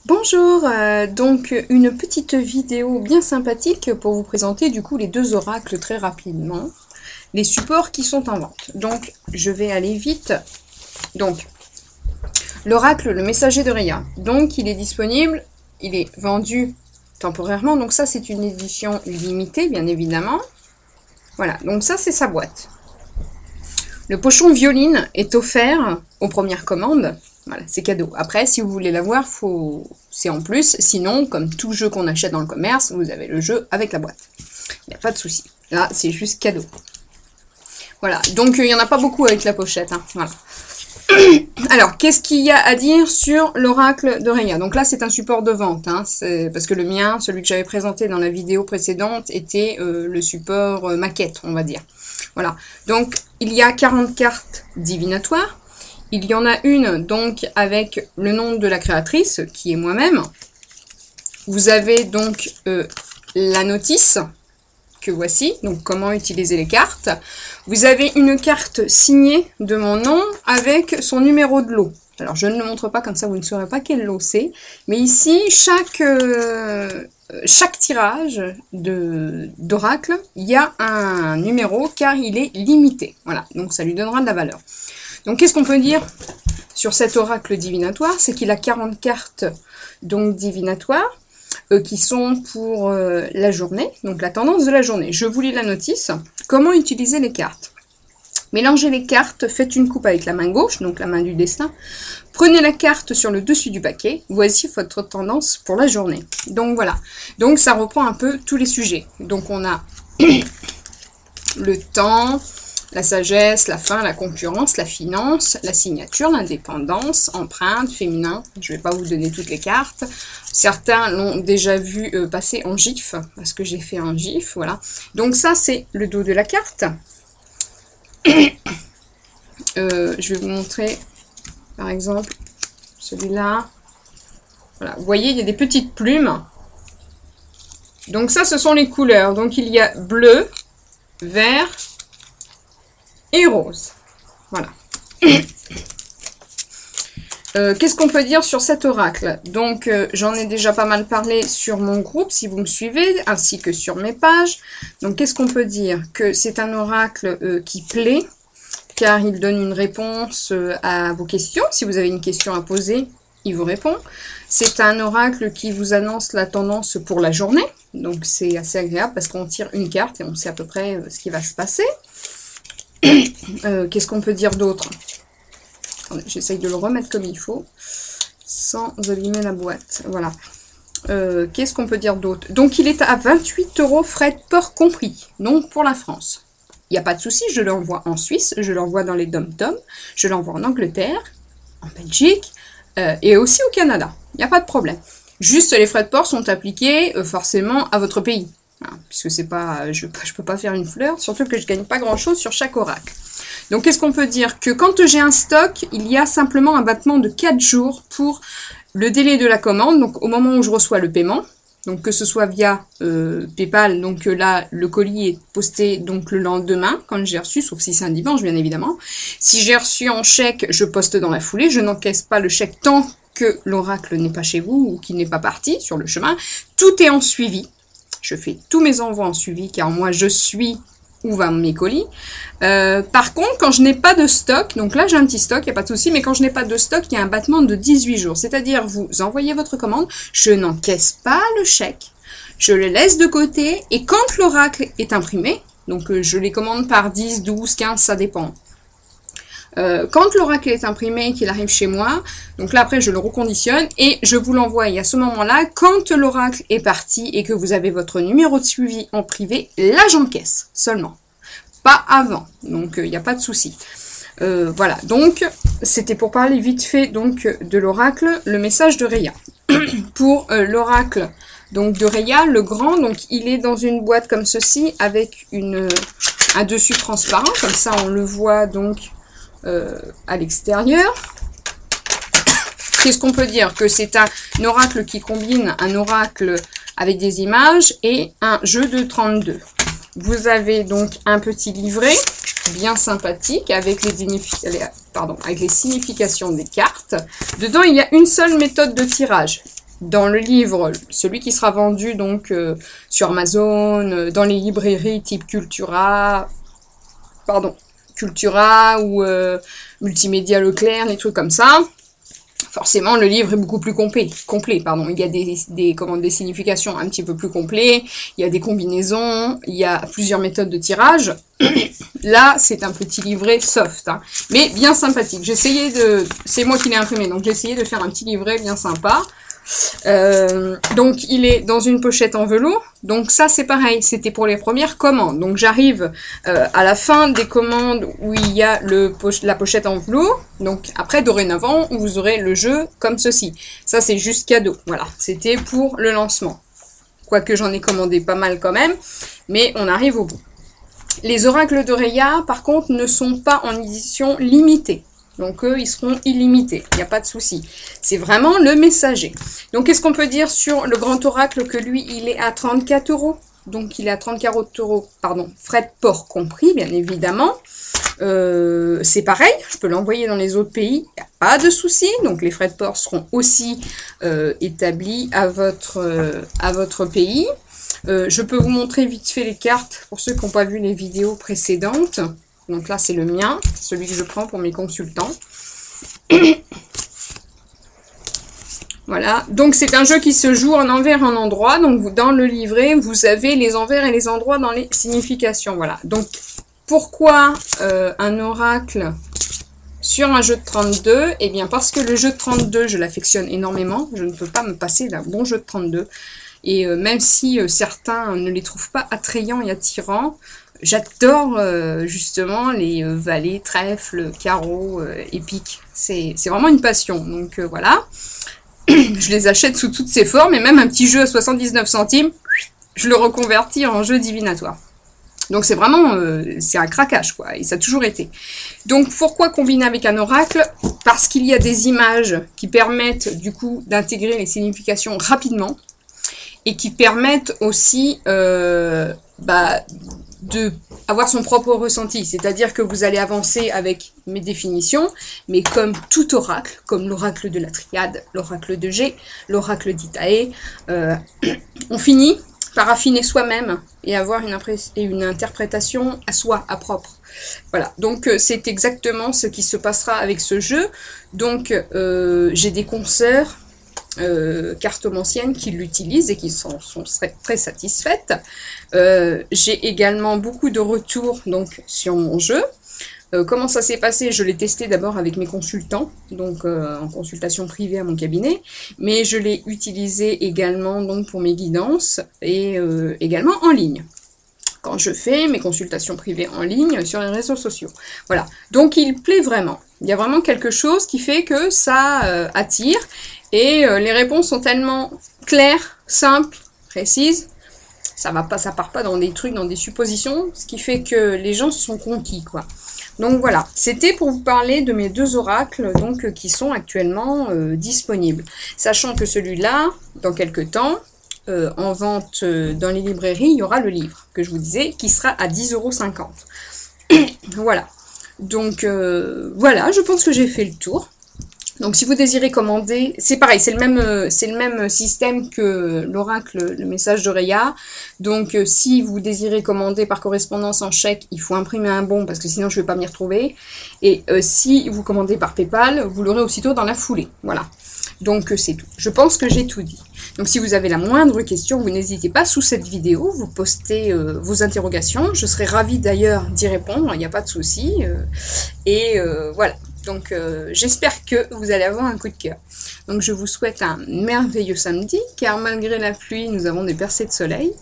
Bonjour, donc une petite vidéo bien sympathique pour vous présenter du coup les deux oracles très rapidement, les supports qui sont en vente. Donc je vais aller vite. Donc l'oracle, le messager de Rhea, donc il est disponible, il est vendu temporairement, donc ça c'est une édition limitée bien évidemment. Voilà, donc ça c'est sa boîte. Le pochon violine est offert aux premières commandes. Voilà, c'est cadeau. Après, si vous voulez l'avoir, c'est en plus. Sinon, comme tout jeu qu'on achète dans le commerce, vous avez le jeu avec la boîte. Il n'y a pas de souci. Là, c'est juste cadeau. Voilà, donc il n'y en a pas beaucoup avec la pochette. Hein. Voilà. Alors, qu'est-ce qu'il y a à dire sur l'oracle de Rhea? Donc là, c'est un support de vente. Hein, parce que le mien, celui que j'avais présenté dans la vidéo précédente, était le support maquette, on va dire. Voilà, donc il y a 40 cartes divinatoires. Il y en a une donc avec le nom de la créatrice, qui est moi-même. Vous avez donc la notice, que voici, donc comment utiliser les cartes. Vous avez une carte signée de mon nom avec son numéro de lot. Alors je ne le montre pas, comme ça vous ne saurez pas quel lot c'est. Mais ici, chaque tirage d'oracle, il y a un numéro car il est limité. Voilà, donc ça lui donnera de la valeur. Donc, qu'est-ce qu'on peut dire sur cet oracle divinatoire? C'est qu'il a 40 cartes donc divinatoires qui sont pour la journée, donc la tendance de la journée. Je vous lis la notice. Comment utiliser les cartes? Mélangez les cartes, faites une coupe avec la main gauche, donc la main du destin. Prenez la carte sur le dessus du paquet. Voici votre tendance pour la journée. Donc, voilà. Donc, ça reprend un peu tous les sujets. Donc, on a le temps, la sagesse, la fin, la concurrence, la finance, la signature, l'indépendance, empreinte, féminin. Je ne vais pas vous donner toutes les cartes. Certains l'ont déjà vu passer en GIF, parce que j'ai fait un GIF, voilà. Donc ça, c'est le dos de la carte. Je vais vous montrer, par exemple, celui-là. Voilà, vous voyez, il y a des petites plumes. Donc ça, ce sont les couleurs. Donc il y a bleu, vert et rose. Voilà. Qu'est-ce qu'on peut dire sur cet oracle? Donc, j'en ai déjà pas mal parlé sur mon groupe, si vous me suivez, ainsi que sur mes pages. Donc, qu'est-ce qu'on peut dire? Que c'est un oracle qui plaît, car il donne une réponse à vos questions. Si vous avez une question à poser, il vous répond. C'est un oracle qui vous annonce la tendance pour la journée. Donc, c'est assez agréable parce qu'on tire une carte et on sait à peu près ce qui va se passer. Qu'est-ce qu'on peut dire d'autre? J'essaye de le remettre comme il faut, sans abîmer la boîte. Voilà. Qu'est-ce qu'on peut dire d'autre? Donc, il est à 28 € frais de port compris, donc pour la France. Il n'y a pas de souci, je l'envoie en Suisse, je l'envoie dans les dom-toms, je l'envoie en Angleterre, en Belgique, et aussi au Canada. Il n'y a pas de problème. Juste, les frais de port sont appliqués forcément à votre pays. Puisque c'est pas, je peux pas faire une fleur, surtout que je gagne pas grand chose sur chaque oracle. Donc qu'est-ce qu'on peut dire? Que quand j'ai un stock, il y a simplement un battement de 4 jours pour le délai de la commande, donc au moment où je reçois le paiement, donc que ce soit via PayPal, donc là le colis est posté donc le lendemain quand j'ai reçu, sauf si c'est un dimanche bien évidemment. Si j'ai reçu en chèque, je poste dans la foulée, je n'encaisse pas le chèque tant que l'oracle n'est pas chez vous ou qu'il n'est pas parti sur le chemin. Tout est en suivi. Je fais tous mes envois en suivi, car moi, je suis où va mes colis. Par contre, quand je n'ai pas de stock, donc là, j'ai un petit stock, il n'y a pas de souci, mais quand je n'ai pas de stock, il y a un battement de 18 jours. C'est-à-dire, vous envoyez votre commande, je n'encaisse pas le chèque, je le laisse de côté, et quand l'oracle est imprimé, donc je les commande par 10, 12, 15, ça dépend. Quand l'oracle est imprimé et qu'il arrive chez moi, donc là après je le reconditionne et je vous l'envoie. Et à ce moment-là, quand l'oracle est parti et que vous avez votre numéro de suivi en privé, là j'encaisse seulement, pas avant. Donc il n'y a pas de souci. Voilà, donc c'était pour parler vite fait donc de l'oracle, le message de Rhea. Pour l'oracle donc de Rhea, le grand, donc il est dans une boîte comme ceci avec un dessus transparent, comme ça on le voit donc à l'extérieur. Qu'est-ce qu'on peut dire? Que c'est un oracle qui combine un oracle avec des images et un jeu de 32. Vous avez donc un petit livret bien sympathique avec les significations des cartes. Dedans, il y a une seule méthode de tirage. dans le livre, celui qui sera vendu donc sur Amazon, dans les librairies type Cultura ou Multimédia Leclerc, des trucs comme ça, forcément, le livre est beaucoup plus complet. Il y a des significations un petit peu plus complets, il y a des combinaisons, il y a plusieurs méthodes de tirage. Là, c'est un petit livret soft, hein, mais bien sympathique. C'est moi qui l'ai imprimé, donc j'ai essayé de faire un petit livret bien sympa. Donc il est dans une pochette en velours, donc ça c'est pareil, c'était pour les premières commandes. Donc j'arrive à la fin des commandes où il y a la pochette en velours, donc après dorénavant vous aurez le jeu comme ceci. Ça c'est juste cadeau, voilà, c'était pour le lancement, quoique j'en ai commandé pas mal quand même, mais on arrive au bout. Les oracles de Reya par contre ne sont pas en édition limitée. Donc eux, ils seront illimités, il n'y a pas de souci. C'est vraiment le messager. Donc qu'est-ce qu'on peut dire sur le grand oracle? Que lui, il est à 34 €. Donc il est à 34 €, pardon, frais de port compris, bien évidemment. C'est pareil, je peux l'envoyer dans les autres pays, il n'y a pas de souci. Donc les frais de port seront aussi établis à votre pays. Je peux vous montrer vite fait les cartes pour ceux qui n'ont pas vu les vidéos précédentes. Donc là, c'est le mien, celui que je prends pour mes consultants. Voilà, donc c'est un jeu qui se joue en envers et en endroit. Donc dans le livret, vous avez les envers et les endroits dans les significations. Voilà, donc pourquoi un oracle sur un jeu de 32? Eh bien parce que le jeu de 32, je l'affectionne énormément. Je ne peux pas me passer d'un bon jeu de 32. Et même si certains ne les trouvent pas attrayants et attirants, j'adore justement les valets, trèfles, carreaux, épiques. C'est vraiment une passion. Donc voilà, je les achète sous toutes ses formes. Et même un petit jeu à 79 centimes, je le reconvertis en jeu divinatoire. Donc c'est vraiment, c'est un craquage quoi, et ça a toujours été. Donc pourquoi combiner avec un oracle? Parce qu'il y a des images qui permettent du coup d'intégrer les significations rapidement, et qui permettent aussi de avoir son propre ressenti, c'est-à-dire que vous allez avancer avec mes définitions, mais comme tout oracle, comme l'oracle de la Triade, l'oracle de G, l'oracle d'Itaé, on finit par affiner soi-même et avoir une interprétation à soi, à propre. Voilà, donc c'est exactement ce qui se passera avec ce jeu. Donc j'ai des consoeurs cartomanciennes qui l'utilisent et qui sont très satisfaites. J'ai également beaucoup de retours donc sur mon jeu. Comment ça s'est passé? Je l'ai testé d'abord avec mes consultants, donc en consultation privée à mon cabinet, mais je l'ai utilisé également donc pour mes guidances et également en ligne, quand je fais mes consultations privées en ligne sur les réseaux sociaux. Voilà, donc il plaît vraiment. Il y a vraiment quelque chose qui fait que ça attire, et les réponses sont tellement claires, simples, précises. Ça part pas dans des trucs, dans des suppositions, ce qui fait que les gens sont conquis, quoi. Donc voilà, c'était pour vous parler de mes deux oracles donc, qui sont actuellement disponibles. Sachant que celui-là, dans quelques temps, en vente dans les librairies, il y aura le livre que je vous disais, qui sera à 10,50 €. Voilà, donc voilà, je pense que j'ai fait le tour. Donc si vous désirez commander, c'est pareil, c'est le même système que l'oracle, le message de Reya. Donc si vous désirez commander par correspondance en chèque, il faut imprimer un bon parce que sinon je ne vais pas m'y retrouver. Et si vous commandez par PayPal, vous l'aurez aussitôt dans la foulée. Voilà, donc c'est tout. Je pense que j'ai tout dit. Donc si vous avez la moindre question, vous n'hésitez pas sous cette vidéo, vous postez vos interrogations. Je serai ravie d'ailleurs d'y répondre, il n'y a pas de souci. Voilà. Donc j'espère que vous allez avoir un coup de cœur. Donc je vous souhaite un merveilleux samedi, car malgré la pluie, nous avons des percées de soleil.